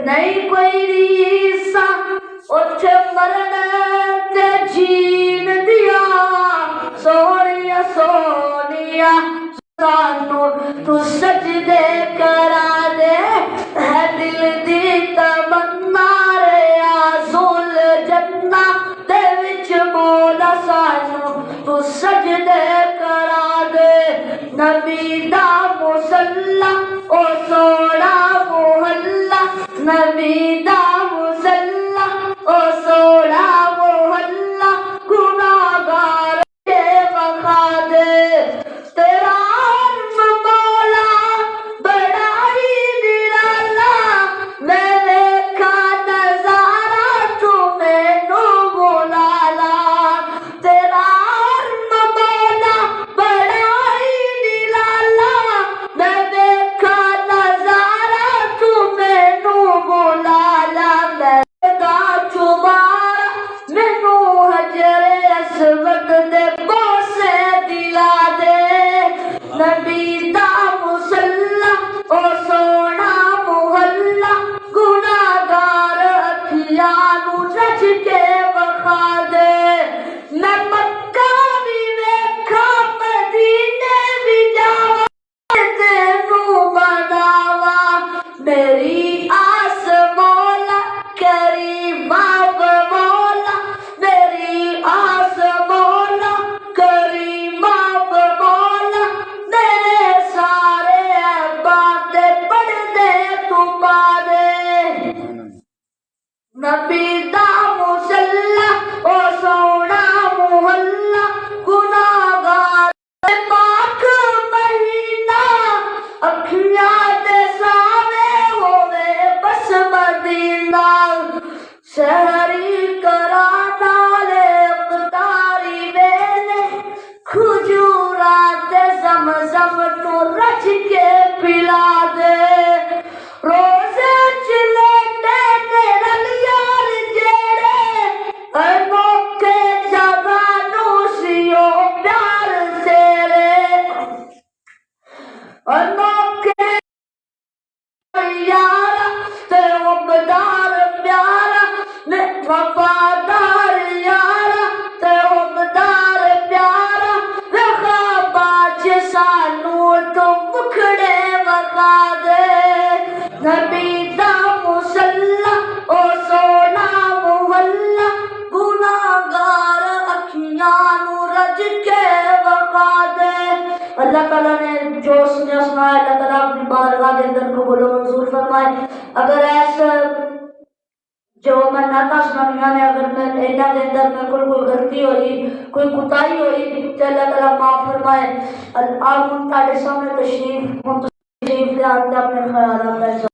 नहीं कोई रीसा उथे मरण ते जीन दिया सोनिया सोनिया सानू तू सजदे करा दे है दिल दी तमन्ना रे आज़ुल जन्ना दे विच मौला सानू तू सजदे करा दे नबी दा मुसल्ला ओ सोना मोहल्ला नबी दा मुसल्ला ओ सोना मोहल्ला गुनाहगार के वखा दे तेरा मौला बड़ा ही निराला मैं देखा नजारा तू मैनू बुलाला तेरा मौला बड़ा ही निराला मैं देखा नजारा तू मैनू बुलाला मैं दा चुबारा मैनू हजरे असवद दे बोसे दिला दे नबी दा मुसल्ला ओ सोना मोहल्ला गुनाहगार अखियां नू रच के वखा दे मैं मक्का भी वेखा मदीने भी जावा तेनू मनावा मेरी आस मौला करीम बाब मौला मेरी आस मौला करीम बाब मौला मेरे सारे बातें पढ़ दे तू पा दे नबी दा मुसल्ला ओ सोना मोहल्ला गुनाहगार पाक महीना अखियां दे सावे होवे बस मदीना शहरी करा नाले अफ्तारी वेले खजूरात ज़मज़म तो रच के पिला दे रोज़े चिले तेरे यार जेड़े अनोखे जगानू सियो प्यार तेरे अनोखे यारा ते उबदार प्यारा मैं वफादार यारा ते उबदार प्यारा रखा बाज सानू तो मुखड़े वखा दे नबी दा मुसल्ला ओ सोना मोहल्ला गुनाहगार अखियां नू रज के वखा दे अल्लाह ताला ने जो सुना सुनाया अल्लाह ताला अपनी बारगाह के अंदर कबूल और मंजूर फरमाए अगर ऐसा जो मैं नाता सुनानिया ने अगर मैं इन्हां दे अंदर में कोई गलती हुई कोई कुताही हुई तो अल्लाह ताला माफ फरमाए आप उन ताड़े सामने तशरीफ ले आते अपने ख्याल